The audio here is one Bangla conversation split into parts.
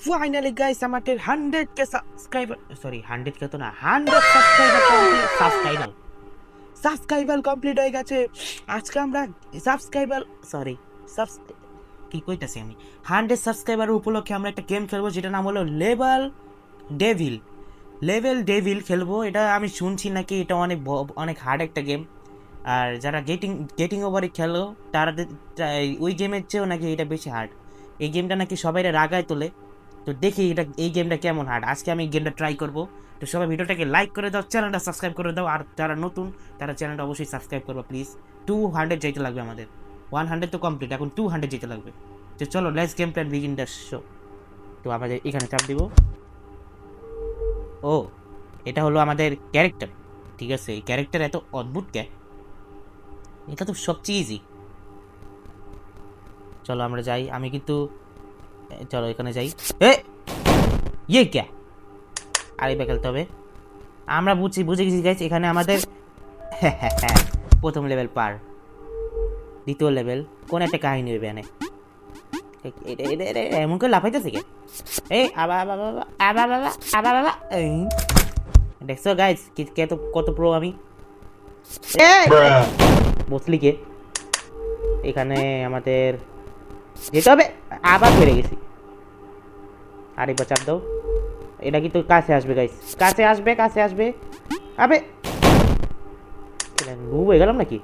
ফাইনালি গাইস আমাদের 100 কে সাবস্ক্রাইবার, সরি 100 কে তো না, 100 সাবস্ক্রাইবার কমপ্লিট হয়ে গেছে। আজকে আমরা কি কইতাছি আমি 100 সাবস্ক্রাইবার উপলক্ষে আমরা একটা গেম খেলবো, যেটা নাম হলো লেভেল ডেভিল খেলবো। এটা আমি শুনছি নাকি এটা অনেক হার্ড একটা গেম, আর যারা গেটিং ওভারে খেলো তারা ওই গেমের চেয়েও নাকি এটা বেশি হার্ড। এই গেমটা নাকি সবাই রাগায় তোলে। তো দেখি এই গেমটা কেমন হার্ড। আজকে আমি গেমটা ট্রাই করবো। তো সবাই ভিডিওটাকে লাইক করে দাও, চ্যানেলটা সাবস্ক্রাইব করে দাও, আর যারা নতুন তারা চ্যানেলটা অবশ্যই সাবস্ক্রাইব করবো প্লিজ। 200 যেতে লাগবে আমাদের, 100 তো কমপ্লিট, এখন 200 যেতে লাগবে। তো চলো let's game plan begin the show. তো আমাদের এখানে চাপ দিব। ও, এটা হলো আমাদের ক্যারেক্টার। ঠিক আছে, এই ক্যারেক্টার এত অদ্ভুত এটা তো সবচেয়ে ইজি। চলো আমরা যাই। আমি কিন্তু চলো এখানে যাই। ইয়ে ক্যা আরে খেলতে হবে। আমরা বুঝে গেছি গাইস, এখানে আমাদের প্রথম লেভেল পার, দ্বিতীয় লেভেল কোন একটা কাহিনী হবে এনে। এমন করে লাফাইতেছে কে? দেখছো গাইস কত প্রো আমি। বুঝলি কে? এখানে আমাদের যেতে হবে। আবার বেড়ে গেছি। আরেকবার চাপ দাও। এটা কিন্তু কাছে আসবে গাইস, কাছে আসবে। আবে বুব হয়ে গেলাম নাকি?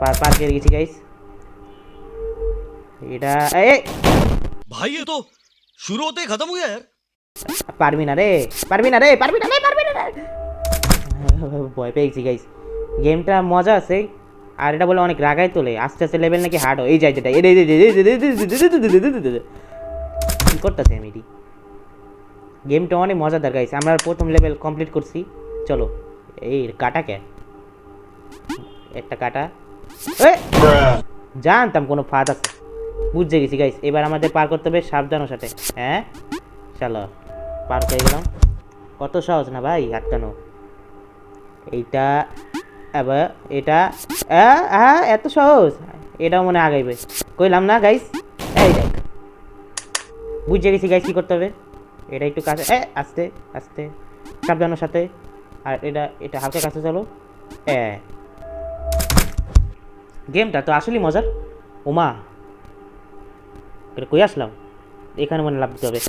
পার করে গেছি গাইস। এটা भाई ये तो शुरू होते ही खत्म हो गया यार। পারবি না রে। ভয় পেয়ে গেছি গাইস। গেমটা মজা আছে, আর এটা বলে অনেক রাগায় তোলে। আস্তে আস্তে লেভেল নাকি হার্ড হয়। এই যায় যেটা কি করতেছে আমি? গেমটা অনেক মজাদার গাইস। আমরা প্রথম লেভেল কমপ্লিট করছি। চলো এই কাটা কে একটা কাটা, জানতাম কোনো ফাঁদ আছে, বুঝে গেছি গাইস। এবার আমাদের পার করতে হবে সাবধানের সাথে। হ্যাঁ চলো পার করে গেলাম। কত সহজ না ভাই আটকানো। এইটা আবার এটা এত সহজ। এটাও মনে আগাইবে, কইলাম না গাইস। এই দেখ, বুঝে গেছি গাইস কি করতে হবে। এটা একটু কাছে, আস্তে আস্তে সাবধানের সাথে। আর এটা হালকা কাছে চলো। গেমটা তো আসলেই মজার। ওমা, এটা কই আসলাম? এখানে মনে লাভ দিতে হবে।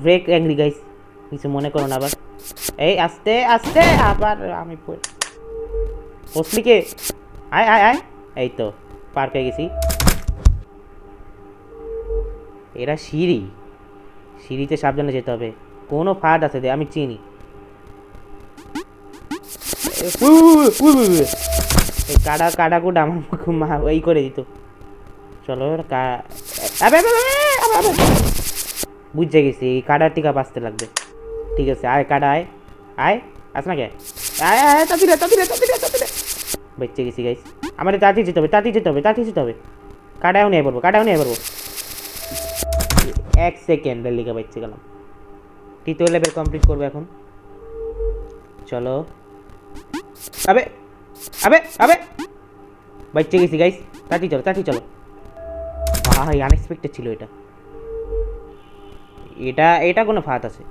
ব্রেক অ্যাংরি গাইস, কিছু মনে করো না আবার। এই আস্তে আস্তে আবার আমি বসলি কে? আয় এই তো পার পেয়ে গেছি। এরা সিঁড়িতে সাবধানে যেতে হবে। কোনো ফাঁদ আছে আমি চিনি। কাডা কুডা আমার এই করে দিত। চলো বুঝতে গেছি, এই কাডার টিকা বাঁচতে লাগবে। ঠিক আছে, আয় কাডা আয় আস না কে? আয় তাড়াতাড়ি বেঁচে গেছি গাইস। আমাদের তাড়াতাড়ি যেতে হবে। কাডাও নিয়ে পড়বো। 1 সেকেন্ডের লিখে বেঁচে গেলাম। তৃতীয় লেভেল কমপ্লিট করবো এখন। চলো আবে বেঁচে গেছি গাইস। তাড়াতাড়ি চলো ভাই, আনএক্সপেক্টেড ছিল এটা কোনো ফাঁদ আছে?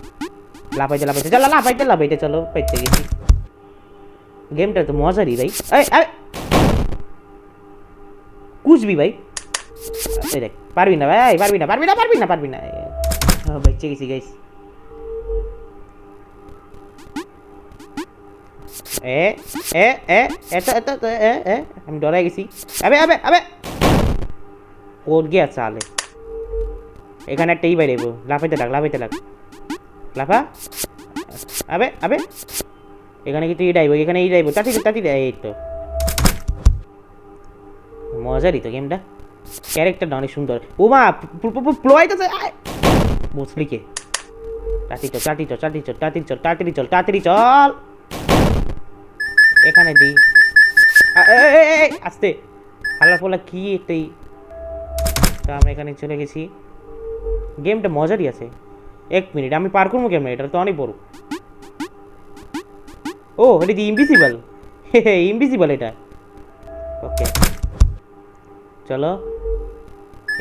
লাফাইতে চলো বেঁচে গেছি। গেমটা তো মজারই ভাই। কুচবি ভাই, দেখ পারবি না ভাই, পারবি না। বেঁচে গেছি গাইস। আমি ডরাই গেছি। আবে কোড গিয়া চালে। এখানে একটা বাইরে লাফাইতে লাগ লাফা। আবে এখানে কিন্তু এখানে তাড়াতাড়ি এই তো মজারই তো গেমটা। ক্যারেক্টারটা অনেক সুন্দর। ওমা প্লোয়াইতেছে। বুঝলি কে? তাড়াতাড়ি চল। এখানে দি আস্তে হাল্লা কি একটাই। তো আমরা এখানে চলে গেছি। গেমটা মজারই আছে। 1 মিনিট আমি পার করবো কেমন? এটা তো অনেক বড়। ও এটা কি ইনভিজিবল? ইনভিজিবল এটা। ওকে চলো,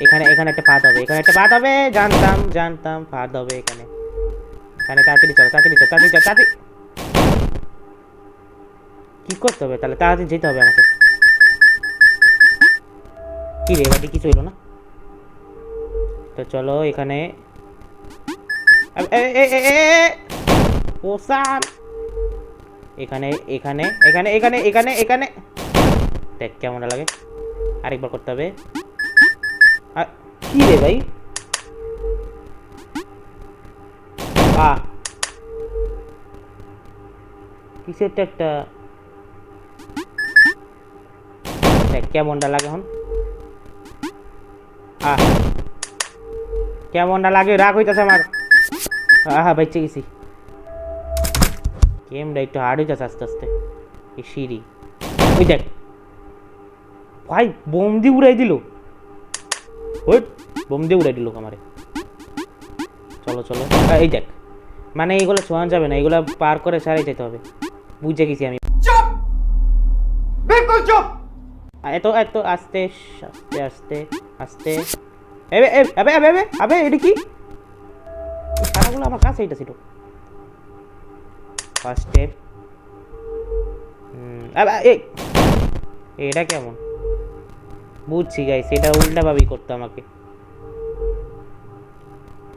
এখানে এখানে একটা ফাঁদ হবে, এখানে একটা ফাঁদ হবে, জানতাম জানতাম ফাঁদ হবে এখানে। এখানে তাড়াতাড়ি চলো, তাড়াতাড়ি চলো, তাড়াতাড়ি চলো, তাড়াতাড়ি। কি করতে হবে তাহলে? তাড়াতাড়ি যেতে হবে আমাকে। কি রে, এবারে কিছু হইলো না তো। চলো এখানে পোষান, এখানে এখানে এখানে এখানে এখানে এখানে। দেখ কেমন লাগে, আরেকবার করতে হবে। কি রে ভাই, কিসের একটা দেখ কেমনটা লাগে এখন। কেমনটা লাগে, রাগ হইতেছে আমার। বেঁচে গেছি। গেমটা একটু হার্ড হইতেছে আস্তে আস্তে। এই সিঁড়ি, ওই দেখ ভাই, বোম দিয়ে উড়াই দিল। ওই বোম দিয়ে উড়াই দিল আমারে। চলো চলো, এই দেখ, মানে এইগুলো ছোঁয়া যাবে না, এগুলো পার করে সারাই যেতে হবে। বুঝে গেছি আমি। চুপ, বিলকুল চুপ। এত এত আস্তে আস্তে আস্তে আস্তে। এবে এবে এবে এবে আবে, এটা কি? সারাগুলো আমার কাছে এটা ছিল। First step. এটা কেমন? বুঝছি গাইস, এটা উল্টাভাবেই করতে আমাকে।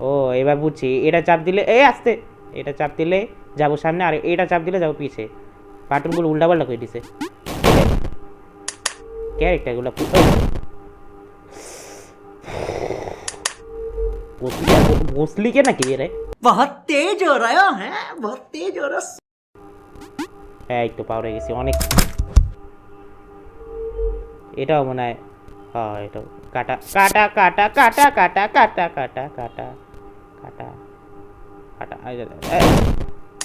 ও এবার বুঝছি, এটা চাপ দিলে আস্তে, এটা চাপ দিলে যাবো সামনে, আর এটা চাপ দিলে যাবো পিছে। বাটনগুলো উল্টাপাল্টা করে দিছে ক্যারেক্টারগুলো। বসলি কে নাকি রে? बहुत तेज हो रहा है, बहुत तेज हो रहा। হ্যাঁ একটু পাওয়ার হয়ে গেছি অনেক। এটাও মনে হয়, হ্যাঁ এটাও কাটা কাটা কাটা কাটা কাটা কাটা কাটা কাটা কাটা কাটা।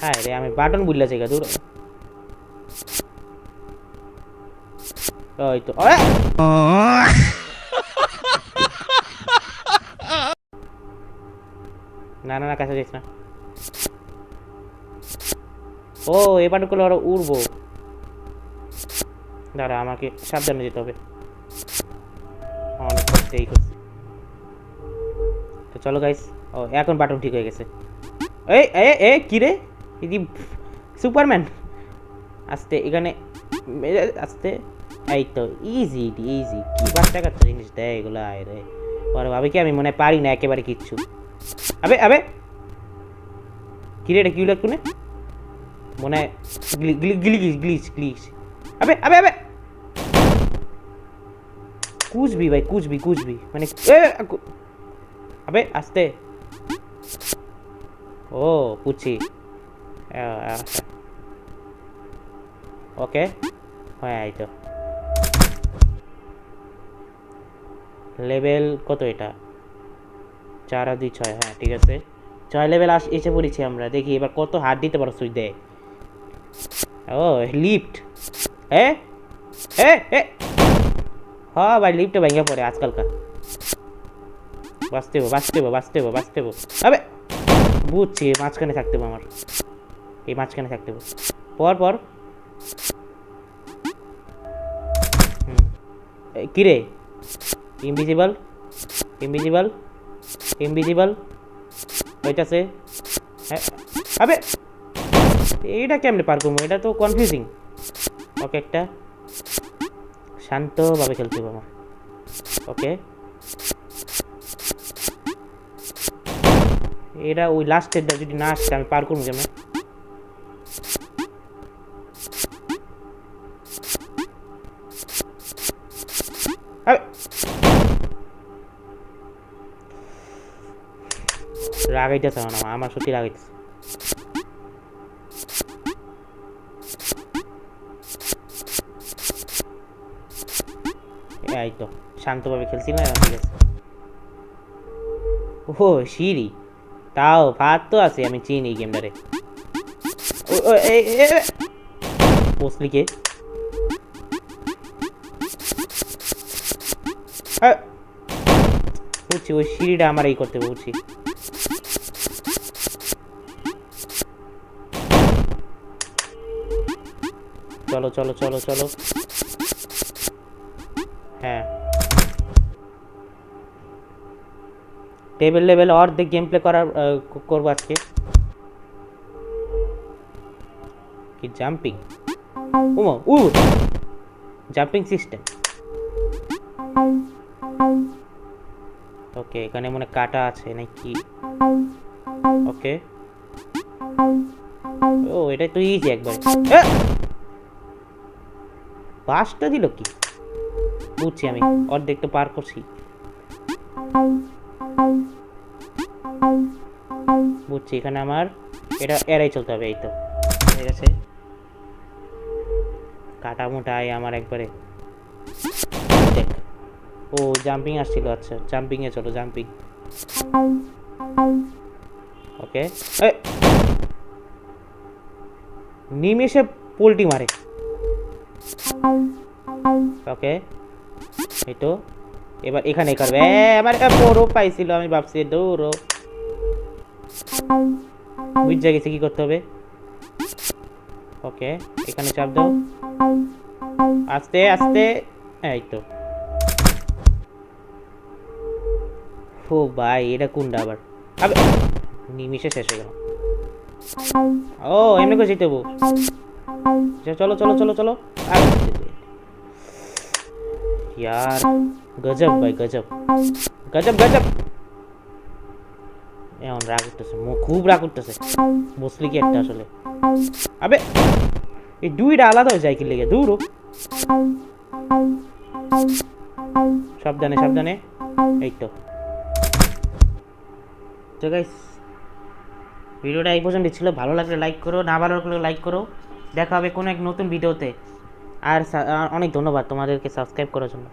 হ্যাঁ রে, আমি বাটন বুঝলাছি গা দূর। ওই তো না না না, কাছে যাইস না। ও এবার করলে ওরা উড়বো। দাঁড়া, আমাকে সাবধানে যেতে হবে। অনেক কষ্টে এই করছি। তো চলো গাইস, ও এখন বাটন ঠিক হয়ে গেছে। কি রে, কি সুপারম্যান? আস্তে এখানে, আস্তে। এই তো ইজি ইজি, কি বাচ্চা কাচ্চা জিনিস দেয় এগুলো। আয় রে, ওরে ভাবে কি আমি মনে হয় পারি না একেবারে কিচ্ছু। আবে আবে, কি রে, এটা কি লাগতো না মনে হয়? Glitch glitch glitch. আবে আবে আবে, কুচবি ভাই, কুচবি কুচবি মানে। আবে আস্তে। ও বুঝছি। ওকে হ্যাঁ, এই তো লেভেল কত এটা? 4 আর 2 6। হ্যাঁ ঠিক আছে, 6 লেভেল এসে পড়েছি আমরা। দেখি এবার কত হাত দিতে পারো সুই দেয়। ও লিফট, হ্যাঁ ভাই, লিফটে ভেঙে পড়ে আজকালকার। বাঁচতে হবো বাঁচতে হবো বাঁচতে হবো বাঁচতে হবো। আবে বুঝছি, মাঝখানে থাকতে হবে আমার, এই মাঝখানে থাকতে হবে। পর পর কিরে, ইনভিজিবল ইনভিজিবল ইনভিজিবল হইতাছে। আবে এইটা কেমনে পার করবো? এটা তো কনফিউজিং। ওকে, একটা শান্তভাবে খেলতে হবে আমার। ওকে, এটা ওই লাস্টেরটা যদি না আসছে আমি পার করবো কেমন? রাগাইতেছে না, আমার সত্যি রাগাইতেছে। এই তো শান্তভাবে খেলছি না, ঠিক আছে। ও সিঁড়ি, তাও ভাত তো আছে, আমি চিনি এই গেমটারে। বসলি কে? বুঝছি, ওই সিঁড়িটা আমার এই করতে বুঝছি। চলো চলো চলো চলো। হ্যাঁ, টেবিল লেভেল অর্ধেক গেম প্লে করার করবো আজকে। কি জাম্পিং, ও জাম্পিং সিস্টেম। ওকে, এখানে মনে কাটা আছে নাকি? ওকে, ও এটা তো ইজি একবার। পাঁচটা দিল কি? বুঝছি, আমি অর্ধেক তো পার করছি। বুঝছি, এখানে আমার এটা এড়াই চলতে হবে। এই তো ঠিক আছে, কাটা মোটাই আমার একবারে। দেখ, ও জাম্পিং আসছিল। আচ্ছা, জাম্পিংয়ে চলো, জাম্পিং। ওকে, নিমেষে পোল্টি মারে। ওকে, এই তো এবার এখানে করবে। আমার বড় পাইছিল, আমি ভাবছি দৌড়ো। বুঝে গেছি কি করতে হবে। ওকে, এখানে চাপ দাও, আস্তে আস্তে। এই তো। ও ভাই, এটা কোনটা আবার? আবে নিমিষে শেষ হয়ে গেল। ও এমনি করে যেতে হবো। চলো চলো চলো চলো। यार गजब भाई गजब गजब गजब। এখন রাগ উঠতেছে, খুব রাগ উঠতেছে। বুঝলি কি একটা আসলে, আবে এই দুইটা আলাদা হয়ে যায় কি লেগে? দূর সাবধানে সাবধানে। এই তো। তো গাইস, ভিডিওটা এই পর্যন্ত ছিল। ভালো লাগলে লাইক করো, না ভালো লাগলে লাইক করো। দেখা হবে কোনো এক নতুন ভিডিওতে। আর অনেক ধন্যবাদ তোমাদেরকে সাবস্ক্রাইব করার জন্য।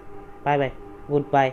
Bye bye, good bye.